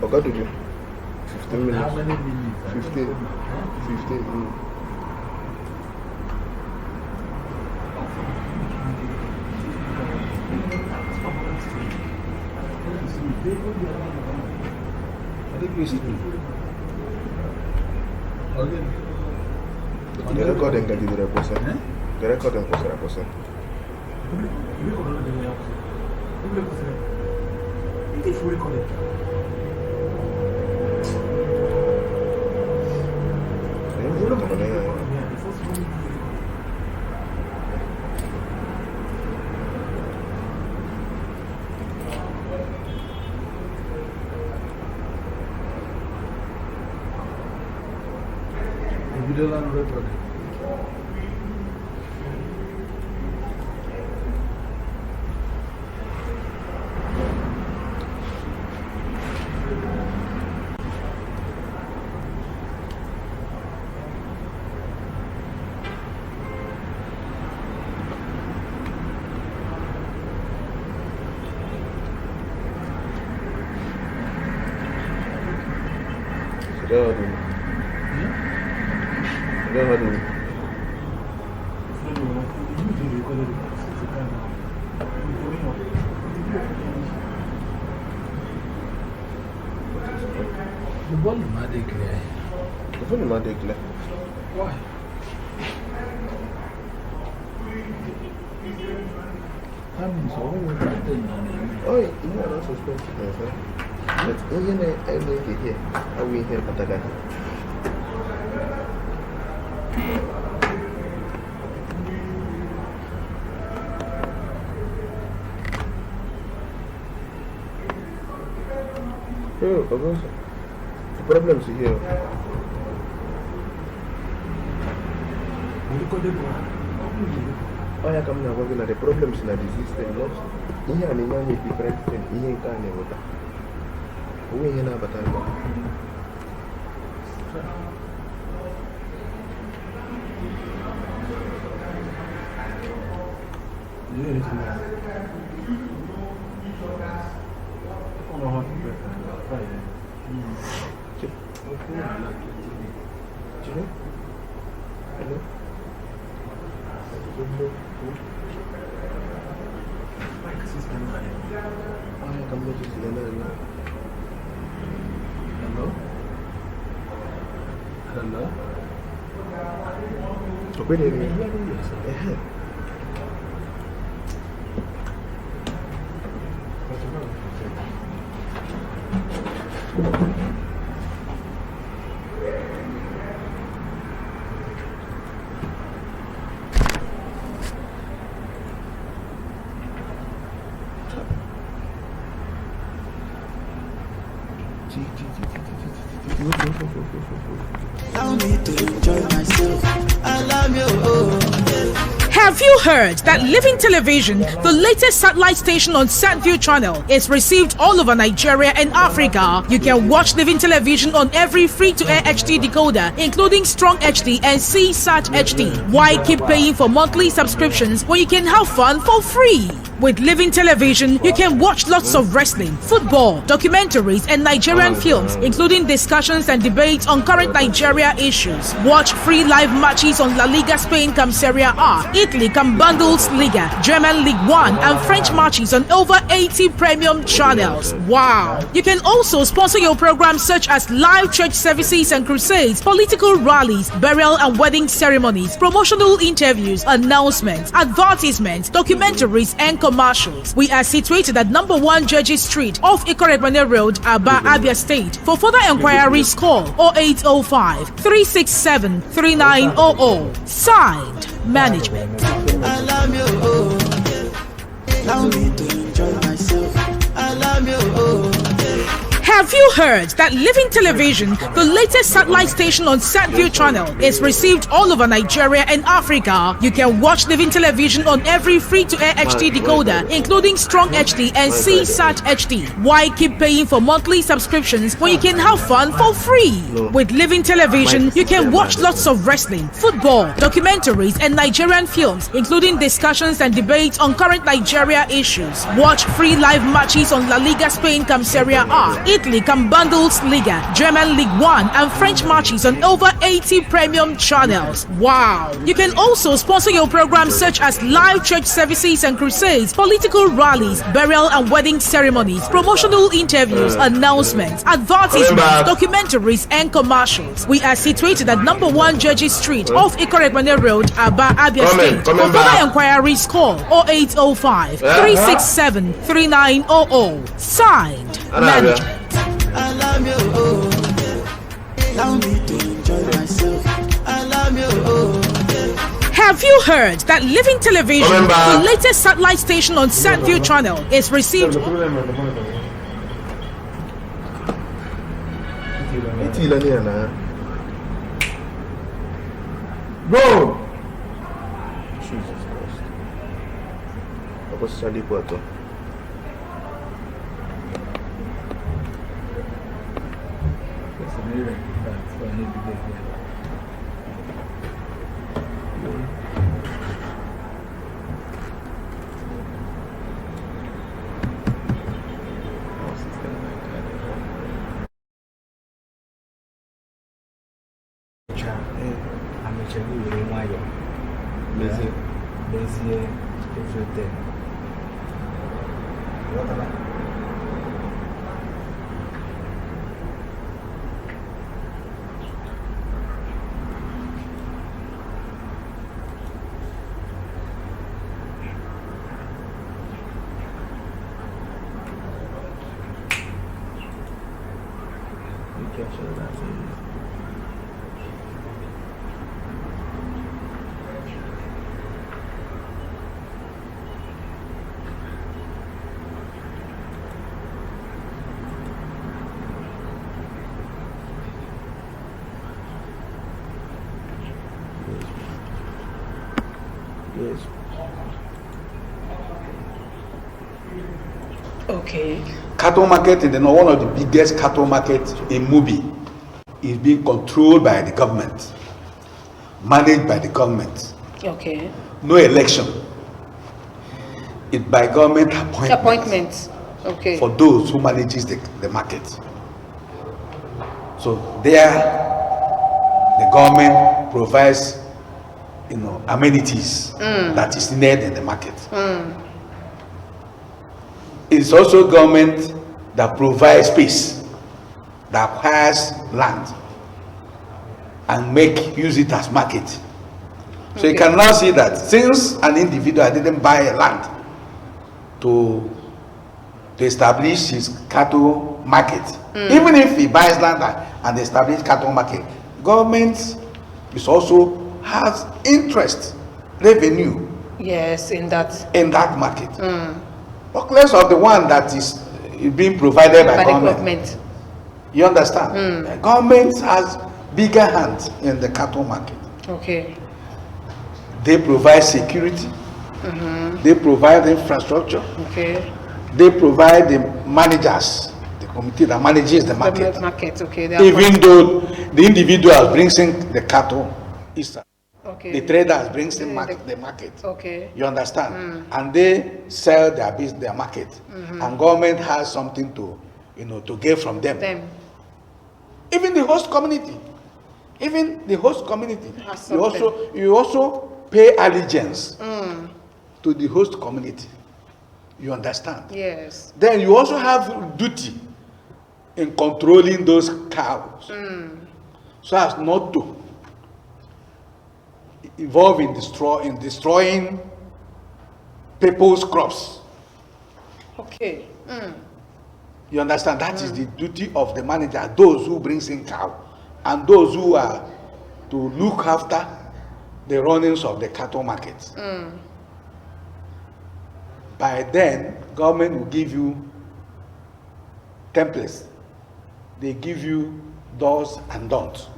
Okay, do you? 15 minutes. How many minutes? 15 minutes. The recording can do the person. The recording was a person. The volume are clear. The volume are clear. Why? I mean, so what was that thing? Oh, you know, I'm suspecting myself. But when I make it here, I will hear Pataga. Oh, the problems here. I come now working at the problems in the system. Here and in different things. Here can never. We have a battle. Hello? Allow me to enjoy myself. Allow me, Have you heard that Living Television, the latest satellite station on Satview channel, is received all over Nigeria and Africa? You can watch Living Television on every free-to-air HD decoder, including Strong HD and CSAT HD. Why keep paying for monthly subscriptions when you can have fun for free? With Living Television, you can watch lots of wrestling, football, documentaries, and Nigerian films, including discussions and debates on current Nigeria issues. Watch free live matches on La Liga Spain come Serie A, Italy come Bundesliga, German League One, and French matches on over 80 premium channels. Wow! You can also sponsor your programs such as live church services and crusades, political rallies, burial and wedding ceremonies, promotional interviews, announcements, advertisements, documentaries, and commercials. We are situated at number 1 Judges Street off Ikorebane Road, Abia State. For further enquiries, call 0805 367 3900. Signed, Management. allow me to enjoy myself. Allow me, Have you you heard that Living Television, the latest satellite station on Satview channel, is received all over Nigeria and Africa? You can watch Living Television on every free-to-air HD decoder, including Strong HD and CSAT HD. Why keep paying for monthly subscriptions when you can have fun for free? With Living Television, you can watch lots of wrestling, football, documentaries, and Nigerian films, including discussions and debates on current Nigeria issues. Watch free live matches on La Liga Spain come Serie A, Italy come Bundesliga, German League 1, and French matches on over 80 premium channels. Wow! You can also sponsor your programs such as live church services and crusades, political rallies, burial and wedding ceremonies, promotional interviews, announcements, advertisements, documentaries, and commercials. We are situated at number 1 Judges Street off Ikorebane Road, Abia State. For further inquiries, call 0805 367 3900. Signed, Management. I love you, oh, yeah. Allow me to enjoy myself. I love you, oh, yeah. Have you heard that Living Television, the latest satellite station on Satview channel, is received? Bro! Jesus Christ. Ako sa lipo ito. It's a miracle. That's why I need to get there. Yes. Okay. Cattle market in the north, one of the biggest cattle markets in Mubi, is being controlled by the government, managed by the government. Okay. No election. It's by government Appointments. Okay. for those who manages the market. So there, the government provides, amenities that is needed in the market. It's also government that provides space, that acquires land and use it as market. So you can now see that since an individual didn't buy a land to establish his cattle market, even if he buys land and establish cattle market, government is also has interest, revenue. Yes, in that market. But less of the one that is being provided by the government. You understand? The government has bigger hands in the cattle market. Okay. They provide security. They provide infrastructure. Okay. They provide the managers, the committee that manages the market. The market. Okay. Even though the individual brings in the cattle, okay. the traders brings in the market. Okay. You understand? And they sell their business, their market, and government has something to get from them. Even the host community, you also pay allegiance to the host community. You understand? Yes. Then you also have duty in controlling those cows, so as not to involve in destroying people's crops. Okay. You understand? That is the duty of the manager, those who brings in cow, and those who are to look after the runnings of the cattle market. By then, government will give you templates they give you do's and don'ts.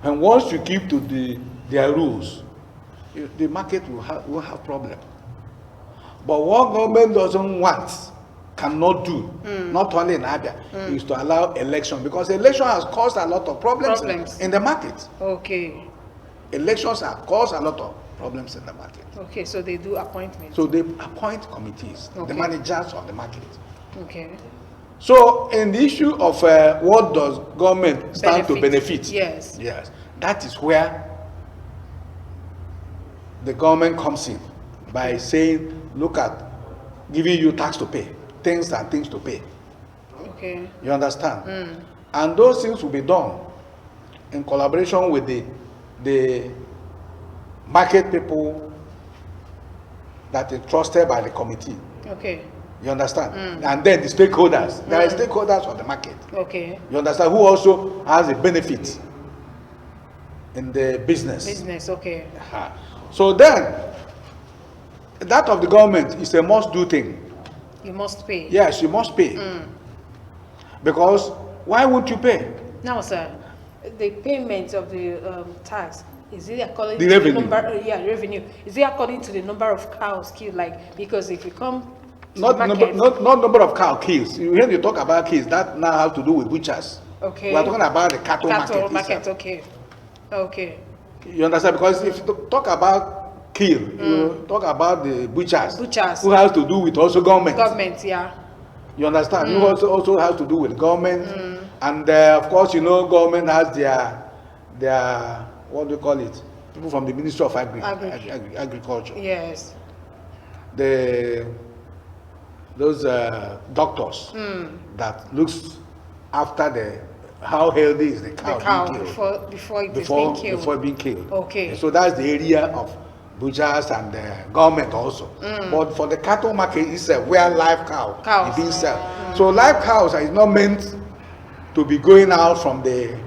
And once you keep to their rules, the market will have problem. But what government doesn't want, cannot do, not only in Abia, is to allow election, because election has caused a lot of problems. In the market. Okay. Elections have caused a lot of problems in the market. Okay, so they do appointments. So they appoint committees, the managers of the market. Okay. So in the issue of what does government stand to benefit? Yes. Yes. That is where the government comes in by saying, look at giving you tax to pay, things and things to pay. Okay. You understand? And those things will be done in collaboration with the market people that are trusted by the committee. Okay. You understand? And then the stakeholders. There are stakeholders of the market. Okay. You understand? Who also has a benefit in the business. Business, okay. So then, that of the government is a must-do thing. You must pay. Yes, you must pay. Because why won't you pay? Now, sir, the payment of the tax, is it according The to revenue. the number? Revenue. Is it according to the number of cows killed? Like, because if you come to Not the number, market, not number of cow kills. When you talk about kills, that now have to do with butchers. Okay. We are talking about the cattle market. market. Okay. Okay. You understand? Because if you talk about kill, you talk about the butchers. Butchers. Who has to do with also government. Government, yeah. You understand? Who also has to do with government. And of course, you know, government has their what do you call it? People from the Ministry of Agriculture. Yes. Those doctors that looks after how healthy is the cow, The cow being killed before it is being killed. before being killed. Okay. So that's the area of butchers and government also. But for the cattle market itself, where live cow is being sold. So live cows is not meant to be going out from the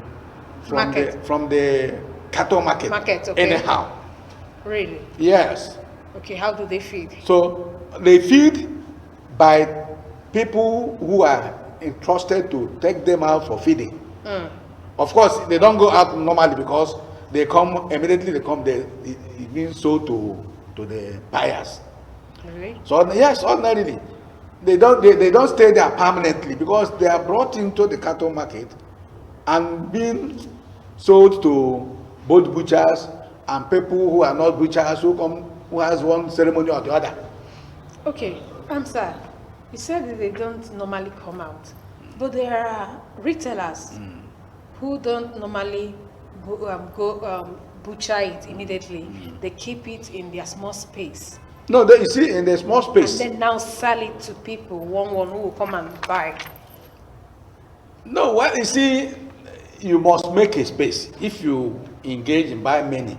cattle market, okay. anyhow. Really? Yes. Okay, how do they feed? So they feed by people who are entrusted to take them out for feeding. Of course, they don't go out normally because they come immediately. It means sold to the buyers. Really? So yes, ordinarily, they don't stay there permanently because they are brought into the cattle market and being sold to both butchers and people who are not butchers who has one ceremony or the other. Okay, sir, you said that they don't normally come out, but there are retailers who don't normally go butcher it immediately. They keep it in their small space. No, you see, in the small space. And then now sell it to people, one who will come and buy. No, well, you see, you must make a space. If you engage in buying many,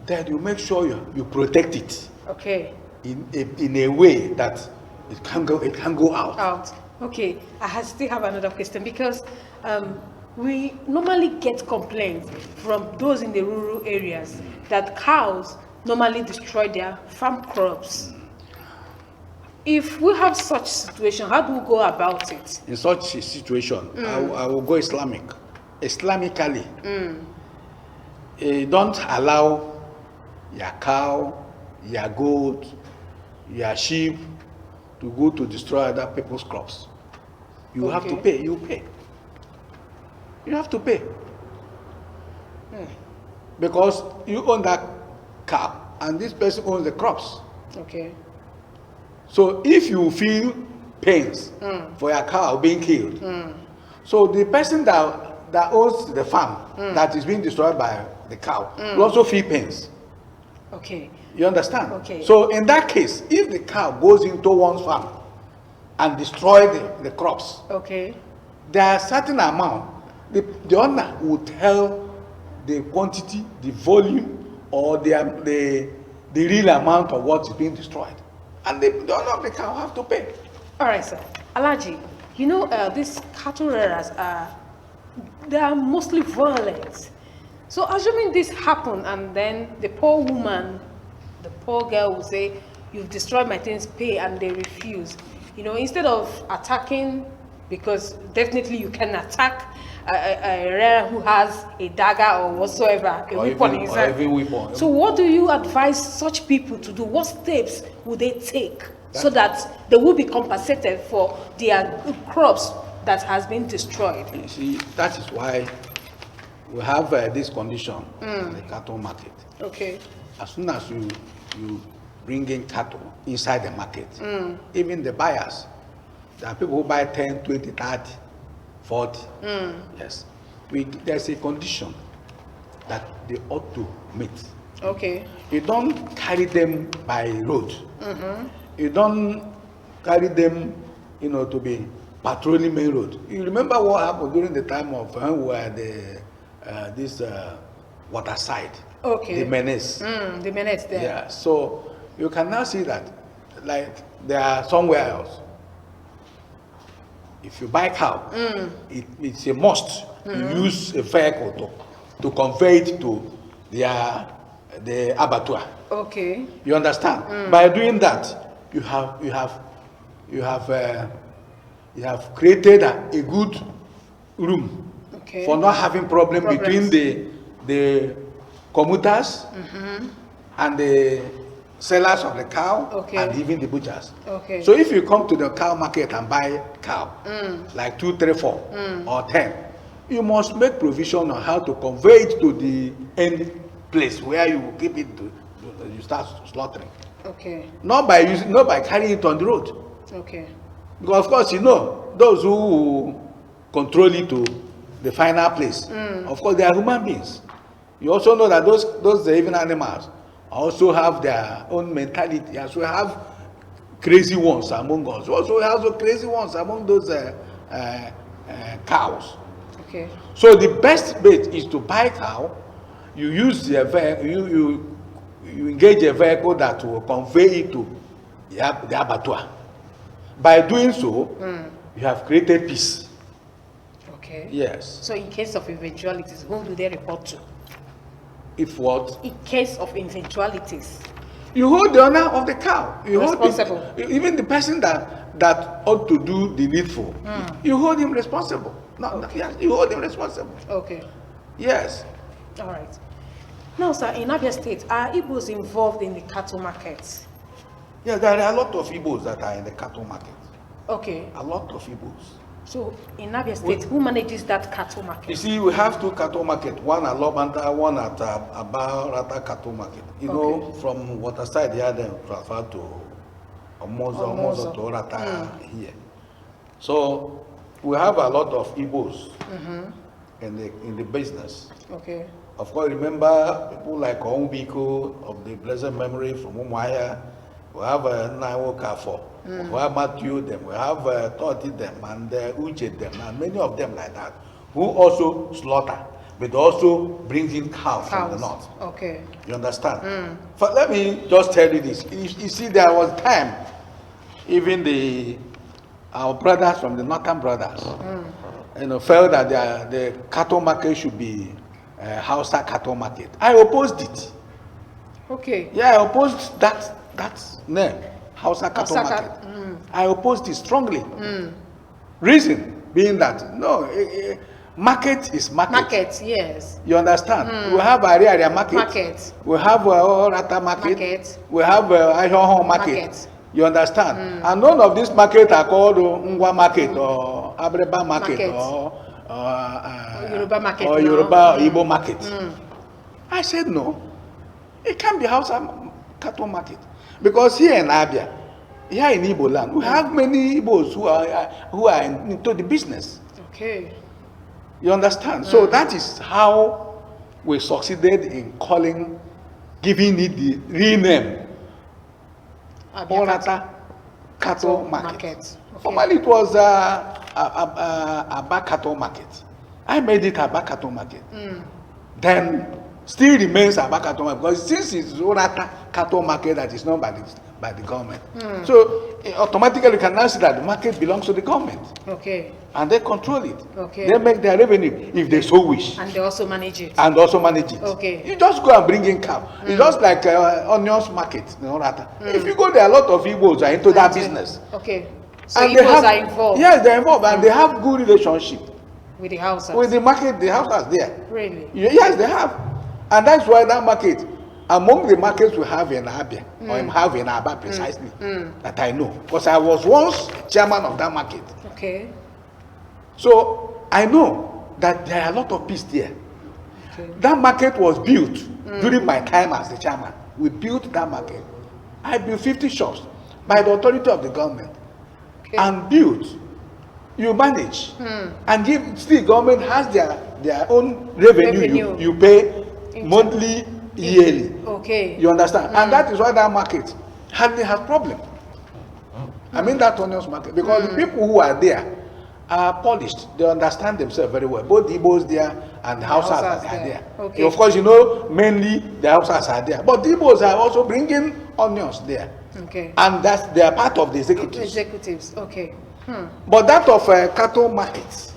then you make sure you protect it. Okay. In a way that it can go out. Okay, I still have another question because we normally get complaints from those in the rural areas that cows normally destroy their farm crops. If we have such situation, how do we go about it? In such a situation, I will go Islamic. Islamically, don't allow your cow, your goat, your sheep to go to destroy other people's crops. You have to pay. You pay. You have to pay. Because you own that cow and this person owns the crops. Okay. So if you feel pains for your cow being killed, so the person that owns the farm that is being destroyed by the cow will also feel pains. Okay. You understand? Okay. So in that case, if the cow goes into one's farm and destroy the crops, okay, there are certain amount. The owner will tell the quantity, the volume, or the real amount of what is being destroyed, and the owner of the cow have to pay. All right, sir. Alaji, you know these cattle rearers they are mostly violent. So assuming this happened, and then the poor woman, the poor girl will say, "You've destroyed my things, pay," and they refuse. You know, instead of attacking because definitely you can attack a rare who has a dagger or whatsoever, a weapon in his hand. Or even weapon. So what do you advise such people to do? What steps would they take so that they will be compensated for their crops that has been destroyed? You see, that is why we have this condition in the cattle market. Okay. As soon as you bring in cattle inside the market, even the buyers, there are people who buy 10, 20, 30, 40. Yes. There's a condition that they ought to meet. Okay. You don't carry them by road. You don't carry them, to be patrolling main road. You remember what happened during the time of when we were at this water side. Okay. The menace. The menace there. Yeah. So you can now see that, like, they are somewhere else. If you buy cow, it's a must. You use a vehicle to convey it to the abattoir. Okay. You understand? By doing that, you have created a good room for not having problem between the commuters and the sellers of the cow and even the butchers. Okay. So if you come to the cow market and buy cow, like 2, 3, 4, or 10, you must make provision on how to convey it to the end place where you will keep it to you start slaughtering. Okay. Not by carrying it on the road. Okay. Because of course, those who control it to the final place, of course, they are human beings. You also know that those even animals also have their own mentality. As we have crazy ones among us, we also have crazy ones among those cows. Okay. So the best bet is to buy cow. You use you engage a vehicle that will convey it to the abattoir. By doing so, you have created peace. Okay. Yes. So in case of eventualities, whom do they report to? If what? In case of eventualities. You hold the owner of the cow. You Responsible. Even the person that ought to do the needful. You hold him responsible. Yes, you hold him responsible. Okay. Yes. All right. Now, sir, in Abia State, are Igbos involved in the cattle market? Yeah, there are a lot of Igbos that are in the cattle market. Okay. A lot of Igbos. So, in Abia State, who manages that cattle market? You see, we have 2 cattle markets, one at Lobanta, one at Abia cattle market. From Waterside here, then transfer to Omozo to Orata here. So, we have a lot of Igbos in the business. Okay. Of course, remember people like Onbiko of the blessed memory from Umuaya. We have Naiwo Kafo. We have Matthew them. We have Toti them and Uche them and many of them like that who also slaughter, but also brings in cows from the north. Okay. You understand? But let me just tell you this. You see, there was time, even our brothers from the northern brothers, felt that the cattle market should be Hausa cattle market. I opposed it. Okay. Yeah, I opposed that name, Hausa cattle market. I opposed it strongly. Reason being that market is market. Market, yes. You understand? We have area market. Market. We have Orata market. We have Ayohon market. You understand? And none of these markets are called Ngwa market or Abreba market. or Yoruba market. Or Yoruba Igbo market. I said no. It can't be Hausa cattle market. Because here in Abia, here in Igbo land, we have many Igbos who are into the business. Okay. You understand? So that is how we succeeded in giving it the rename. Orata cattle market. Okay. Formerly it was Abia cattle market. I made it Abia cattle market. Then still remains Abia cattle market because since it's Orata cattle market that is not by the government. So automatically you can now see that the market belongs to the government. Okay. And they control it. Okay. They make their revenue if they so wish. And they also manage it. Okay. You just go and bring in cow. It's just like onions market. If you go there, a lot of Igbos are into that business. Okay. So Igbos are involved. Yes, they're involved, and they have good relationship with the Hausas. with the market, the Hausas there. Really? Yes, they have. And that's why that market, among the markets we have in Abia, or have in Abia precisely, that I know. Because I was once chairman of that market. Okay. So I know that there are a lot of peace there. Okay. That market was built during my time as the chairman. We built that market. I built 50 shops by the authority of the government. Okay. And built. You manage. And still government has their own revenue. You pay monthly, yearly. Okay. You understand? And that is why that market hardly has problem. I mean that onions market, because the people who are there are polished. They understand themselves very well. Both Igbos there and the Hausas are there. Okay. Of course, you know, mainly the Hausas are there. But the Igbos are also bringing onions there. Okay. And they are part of the executives. Executives, okay. But that of cattle markets,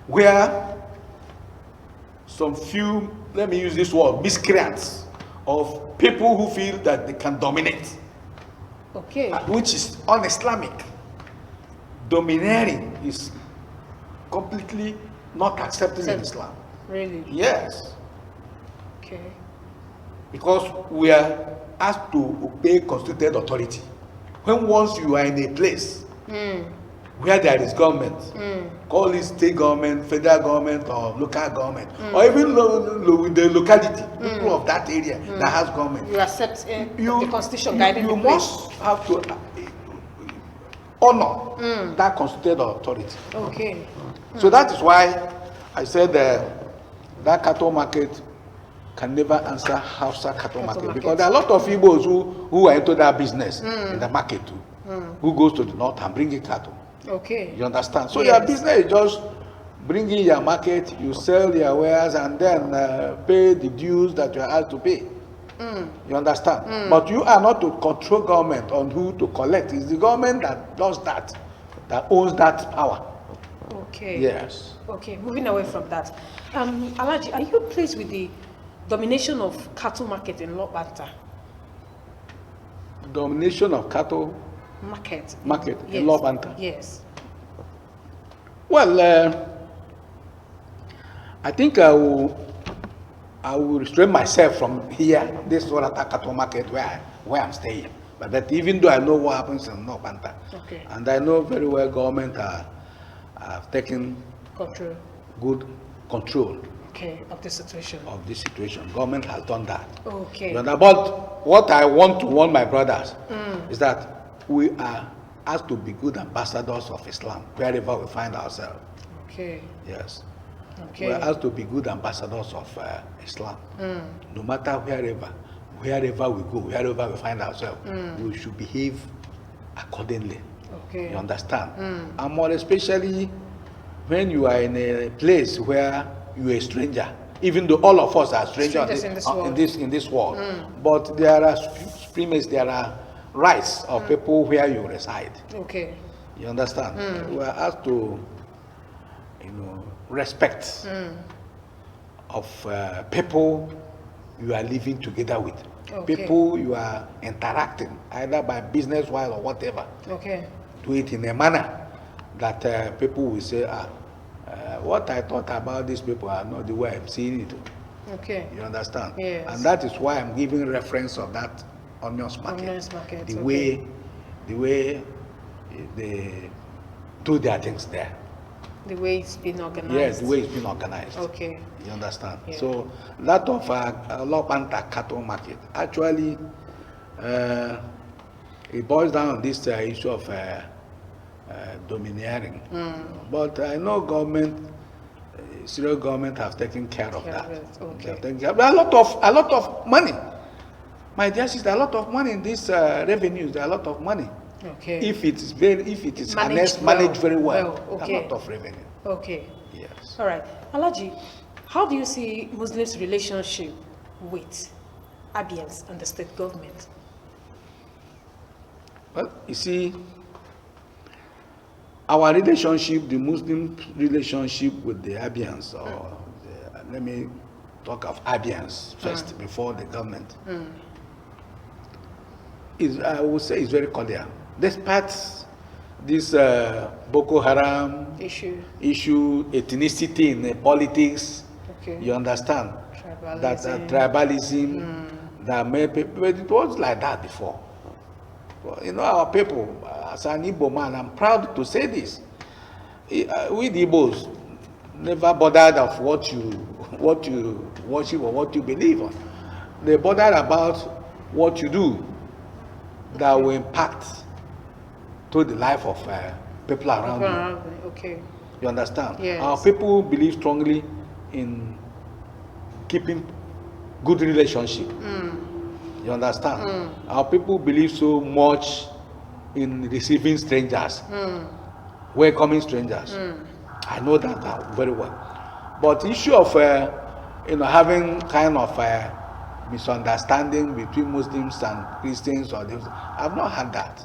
where some few, let me use this word, miscreants of people who feel that they can dominate, Okay. which is un-Islamic. Domineering is completely not accepted in Islam. Really? Yes, Okay. because we are asked to obey constituted authority. When once you are in a place where there is government, call it state government, federal government, or local government, or even the locality, people of that area that has government, You accept the constitution guiding you the place. must have to honor that constituted authority. Okay. So that is why I said that cattle market can never answer Hausa cattle market, because there are a lot of Igbos who are into that business in the market too, who goes to the north and bring in cattle. Okay. You understand? So Yes. your business is just bring in your market, you sell your wares, and then pay the dues that you are asked to pay. You understand? But you are not to control government on who to collect. It's the government that does that owns that power. Okay. Yes. Okay, moving away from that. Alhaji, are you pleased with the domination of cattle market in Lobanta? Domination of cattle Market in Lobanta. Yes. Well, I think I will restrain myself from here, this Lobanta cattle market where I'm staying. But that even though I know what happens in Lobanta, Okay. and I know very well government have taken Control. good control Okay, of the situation. of this situation. Government has done that. Okay. You know, but what I want to warn my brothers is that we are asked to be good ambassadors of Islam wherever we find ourselves. Okay. Yes. Okay. We are asked to be good ambassadors of Islam. No matter wherever we go, wherever we find ourselves, we should behave accordingly. Okay. You understand? And more especially when you are in a place where you are a stranger, even though all of us are strangers in this world, but there are premises, there are rights of people where you reside. Okay. You understand? We are asked to, respect of people you are living together with, Okay. people you are interacting either by business wise or whatever. Okay. Do it in a manner that people will say, what I thought about these people are not the way I'm seeing it. Okay. You understand? Yes. And that is why I'm giving reference of that onions market. Onions market, The okay. way they do their things there. The way it's been organized. Yes, the way it's been organized. Okay. You understand? Yeah. So that of Lobanta cattle market, actually, it boils down on this issue of domineering. But I know Syrian government have taken care of that. Okay. They have taken care. But a lot of money. My dear sister, a lot of money in these revenues. There are a lot of money. Okay. If it is Managed managed very well, okay. a lot of revenue. Okay. Yes. All right. Alhaji, how do you see Muslims' relationship with Abians and the state government? Well, you see, our relationship, the Muslim relationship with the Abians, or let me talk of Abians first before the government. is, I would say, is very cordial. Despite this Boko Haram Issue. ethnicity in politics, Okay. you understand? Tribalism. That tribalism, that many people, but it was like that before. Well, you know, our people, as an Igbo man, I'm proud to say this. We the Igbos never bothered of what you worship or what you believe on. They bothered about what you do that will impact to the life of people around you. Okay. You understand? Yes. Our people believe strongly in keeping good relationship. You understand? Our people believe so much in receiving strangers, welcoming strangers. I know that very well. But issue of having kind of misunderstanding between Muslims and Christians or this, I've not had that.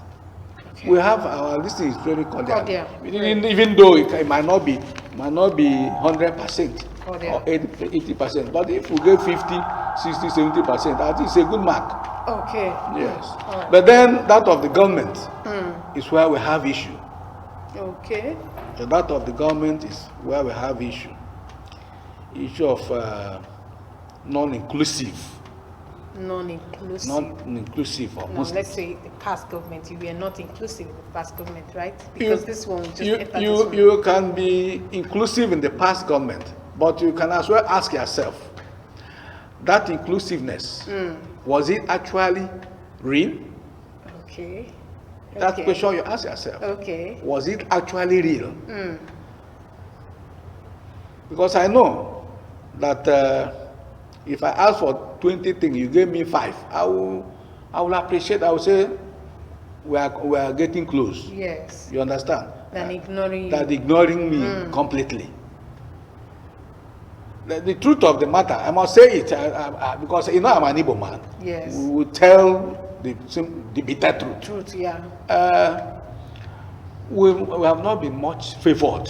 Okay. We have our listening is very cordial. Cordial. Even though it might not be 100% Cordial. or 80%, but if we get 50, 60, 70%, I think it's a good mark. Okay. Yes. Alright. But then that of the government is where we have issue. Okay. So that of the government is where we have issue. Issue of non-inclusive Non-inclusive. of Now, Muslims. let's say the past government, you were not inclusive in the past government, right? Because this one just you, entered you, this one. you can be inclusive in the past government, but you can as well ask yourself, that inclusiveness, was it actually real? Okay. That Okay. question you ask yourself. Okay. Was it actually real? Because I know that if I ask for 20 things, you gave me 5, I will appreciate. I will say we are getting close. Yes. You understand? Than ignoring you. That ignoring me completely. The truth of the matter, I must say it because I'm an Igbo man. Yes. We will tell the bitter truth. Truth, yeah. We have not been much favored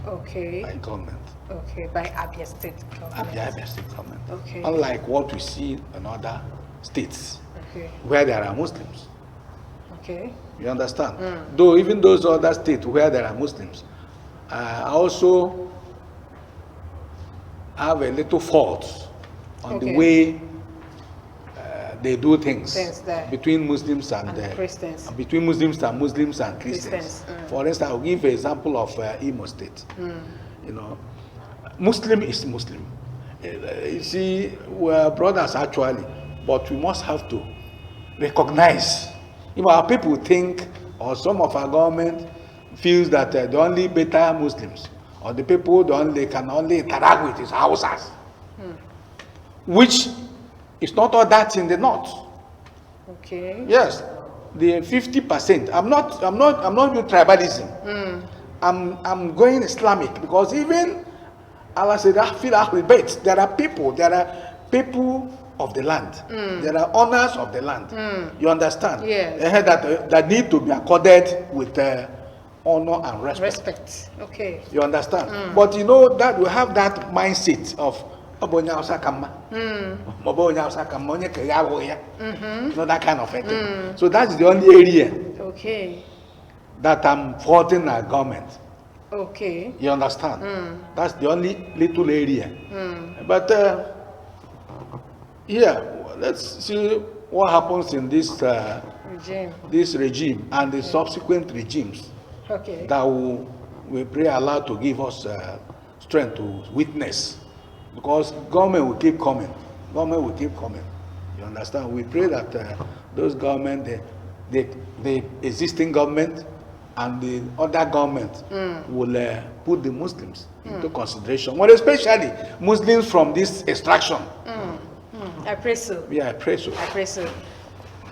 Okay. by government. Okay, by Abia State government. Abia State government. Okay. Unlike what we see in other states Okay. where there are Muslims. Okay. You understand? Though even those other states where there are Muslims, also have a little fault on the Okay. way they do things Things there. between Muslims and Christians. between Muslims and Christians. Christians, For instance, I'll give an example of Imo State. You know, Muslim is Muslim. You see, we're brothers actually, but we must have to recognize. You know, our people think, or some of our government feels that the only better Muslims, or the people they can only interact with is Hausas, which is not all that in the north. Okay. Yes, the 50%. I'm not doing tribalism. I'm going Islamic because even Allah said, there are people of the land. There are owners of the land. You understand? Yes. That need to be accorded with honor and respect. Respect. Okay. You understand? But you know that we have that mindset of you know, that kind of a thing. So that's the only area Okay. that I'm faulting our government. Okay. You understand? That's the only little area. But let's see what happens in this regime and the subsequent regimes Okay. that we pray Allah to give us strength to witness, because government will keep coming. Government will keep coming. You understand? We pray that those government, the existing government and the other government will put the Muslims into consideration. Well, especially Muslims from this extraction. I pray so. Yeah, I pray so. I pray so.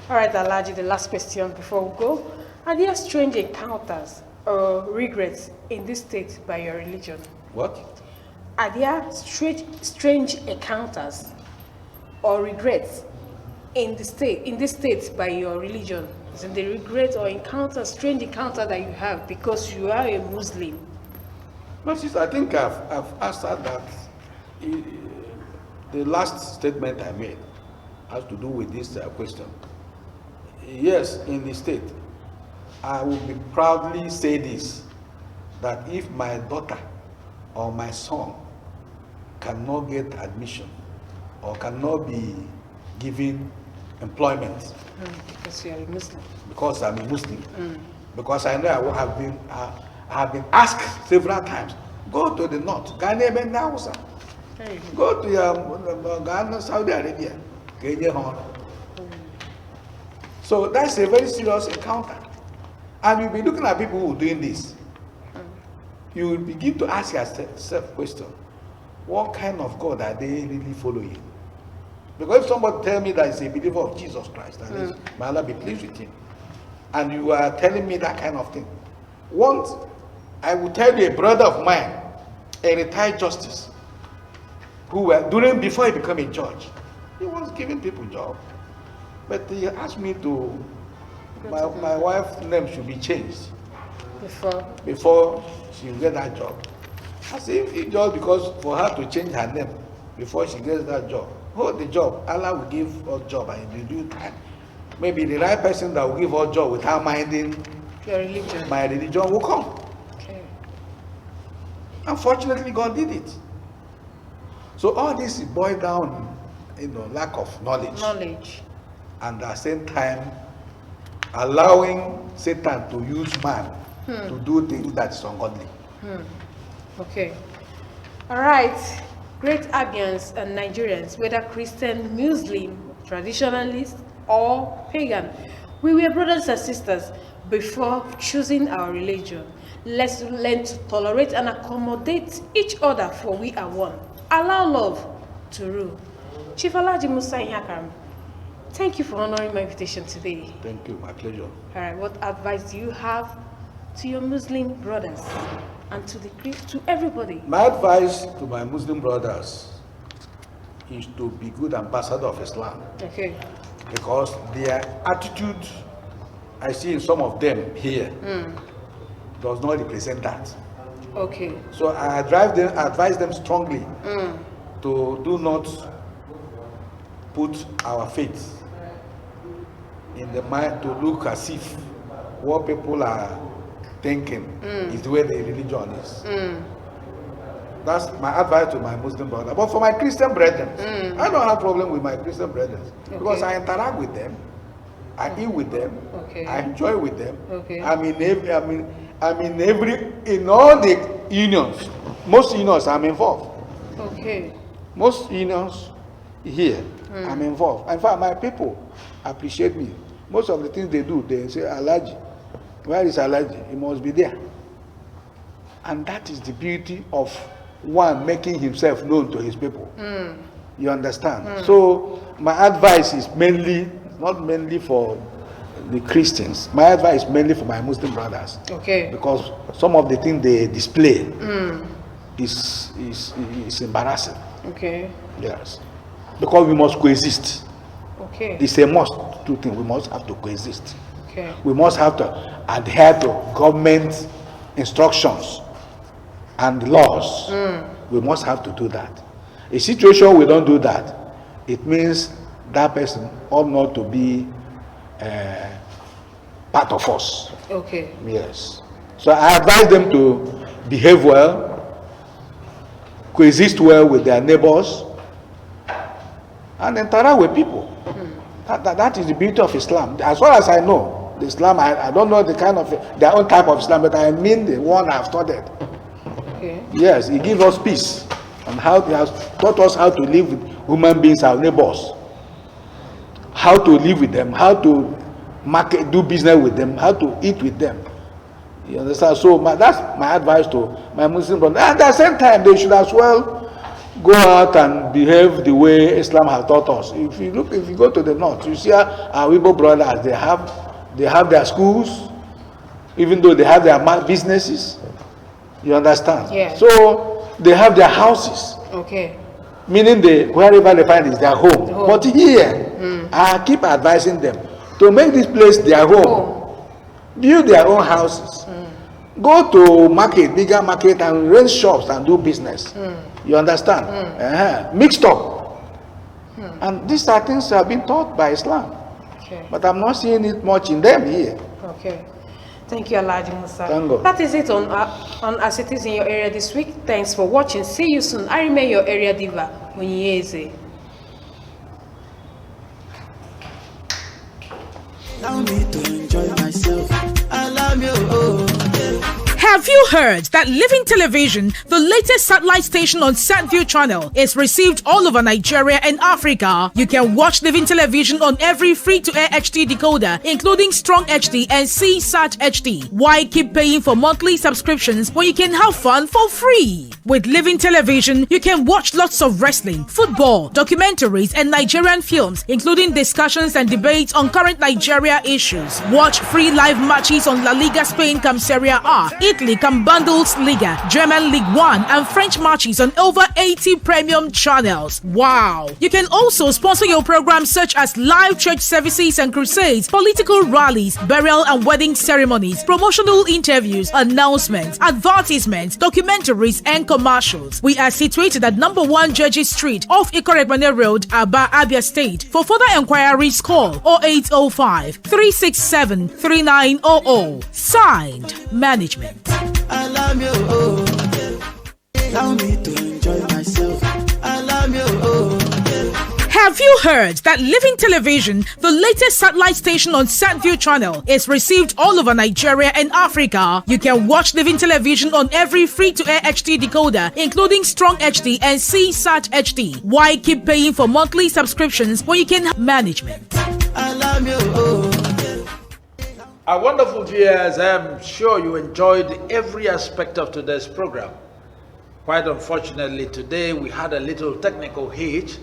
All right, Alhaji, the last question before we go. Are there strange encounters or regrets in this state by your religion? What? Are there strange encounters or regrets in this state by your religion? Is it the regret or strange encounter that you have because you are a Muslim? No, sister, I think I've answered that. The last statement I made has to do with this question. Yes, in the state. I will be proudly say this, that if my daughter or my son cannot get admission or cannot be given employment Because you are a Muslim. because I'm a Muslim, because I know I have been asked several times, go to the north, Ghana, go to Ghana, Saudi Arabia, so that's a very serious encounter. And you'll be looking at people who are doing this. You will begin to ask yourself question, what kind of God are they really following? Because if somebody tell me that he's a believer of Jesus Christ, and may Allah be pleased with him, and you are telling me that kind of thing, once I will tell you a brother of mine, a retired justice, who were before he became a judge, he was giving people job, but he asked me to my wife's name should be changed before she get that job. I say if just because for her to change her name before she gets that job, hold the job. Allah will give her job and in due time. Maybe the right person that will give her job without minding Your religion. my religion will come. Okay. Unfortunately, God did it. So all this boils down, lack of knowledge. And at the same time, allowing Satan to use man to do things that is ungodly. Okay. All right. Great Abians and Nigerians, whether Christian, Muslim, traditionalist, or pagan, we were brothers and sisters before choosing our religion. Let's learn to tolerate and accommodate each other, for we are one. Allow love to rule. Chief Alhaji Musa Ihakaram, thank you for honoring my invitation today. Thank you, my pleasure. All right, what advice do you have to your Muslim brothers and to everybody? My advice to my Muslim brothers is to be good ambassador of Islam. Okay. Because their attitude, I see in some of them here, does not represent that. Okay. So I advise them strongly to do not put our faith in the mind to look as if what people are thinking is the way the religion is. That's my advice to my Muslim brother. But for my Christian brethren, I don't have problem with my Christian brethren because I interact with them, I eat with them, I enjoy with them. In all the unions, most unions I'm involved. Okay. Most unions here, I'm involved. In fact, my people appreciate me. Most of the things they do, they say, Alhaji, where is Alhaji? He must be there. And that is the beauty of one making himself known to his people. You understand? So my advice is not mainly for the Christians. My advice is mainly for my Muslim brothers. Okay. Because some of the things they display is embarrassing. Okay. Yes. Because we must coexist. Okay. It's a must. Two things. We must have to coexist. Okay. We must have to adhere to government instructions and laws. We must have to do that. A situation we don't do that, it means that person ought not to be part of us. Okay. Yes. So I advise them to behave well, coexist well with their neighbors, and interact with people. That is the beauty of Islam. As far as I know, the Islam, I don't know the kind of, their own type of Islam, but I mean the one I've studied. Okay. Yes, it gives us peace, and how he has taught us how to live with human beings, our neighbors, how to live with them, how to do business with them, how to eat with them. You understand? So that's my advice to my Muslim brothers. At the same time, they should as well go out and behave the way Islam has taught us. If you go to the north, you see our Igbo brothers, they have their schools, even though they have their businesses. You understand? Yeah. So they have their houses. Okay. Meaning wherever they find is their home. But here, I keep advising them to make this place their home. Build their own houses. Go to market, bigger market, and rent shops and do business. You understand? Mixed up. And these are things that have been taught by Islam. Okay. But I'm not seeing it much in them here. Okay. Thank you, Alhaji Musa. Thank God. That is it on As It Is in Your Area this week. Thanks for watching. See you soon. I remain your area diva, Onyeze. Allow me to enjoy myself. Allow me, oh, yeah. Have you heard that Living Television, the latest satellite station on Sandview Channel, is received all over Nigeria and Africa? You can watch Living Television on every free-to-air HD decoder, including Strong HD and CSAT HD. Why keep paying for monthly subscriptions when you can have fun for free? With Living Television, you can watch lots of wrestling, football, documentaries, and Nigerian films, including discussions and debates on current Nigeria issues. Watch free live matches on La Liga Spain cum Serie A, Italy cum Bundesliga, German League 1, and French matches on over 80 premium channels. Wow! You can also sponsor your programs such as live church services and crusades, political rallies, burial and wedding ceremonies, promotional interviews, announcements, advertisements, documentaries, and commercials. We are situated at number 1 Judges Street off Ikorekmane Road, Aba, Abia State. For further enquiries, call 0805 367 3900. Signed, Management. Allow me, oh, yeah. Allow me to enjoy myself. Allow me, oh, yeah. Have you heard that Living Television, the latest satellite station on Sandview Channel, is received all over Nigeria and Africa? You can watch Living Television on every free-to-air HD decoder, including Strong HD and CSAT HD. Why keep paying for monthly subscriptions when you can have management? Allow me, oh, yeah. Our wonderful viewers, I am sure you enjoyed every aspect of today's program. Quite unfortunately, today we had a little technical hitch,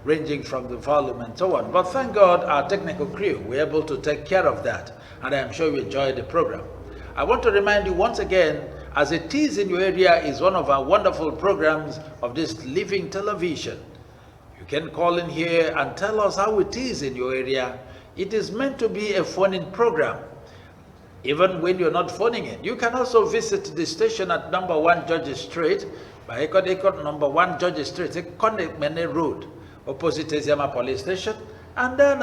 ranging from the volume and so on. But thank God our technical crew were able to take care of that, and I am sure you enjoyed the program. I want to remind you once again, As It Is in Your Area is one of our wonderful programs of this Living Television. You can call in here and tell us how it is in your area. It is meant to be a phone-in program. Even when you're not phoning in, you can also visit the station at number 1 Judges Street, by number 1 Judges Street, Ikorekmane Road, opposite Eziama Police Station. And then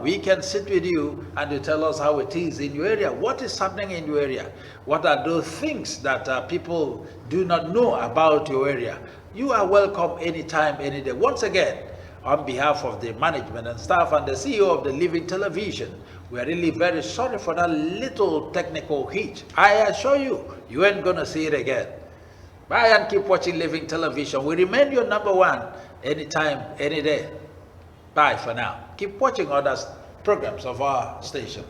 we can sit with you and you tell us how it is in your area. What is happening in your area? What are those things that people do not know about your area? You are welcome anytime, any day. Once again, on behalf of the management and staff and the CEO of the Living Television, we are really very sorry for that little technical hitch. I assure you, you ain't gonna see it again. Bye and keep watching Living Television. We remain your number 1 anytime, any day. Bye for now. Keep watching other programs of our station.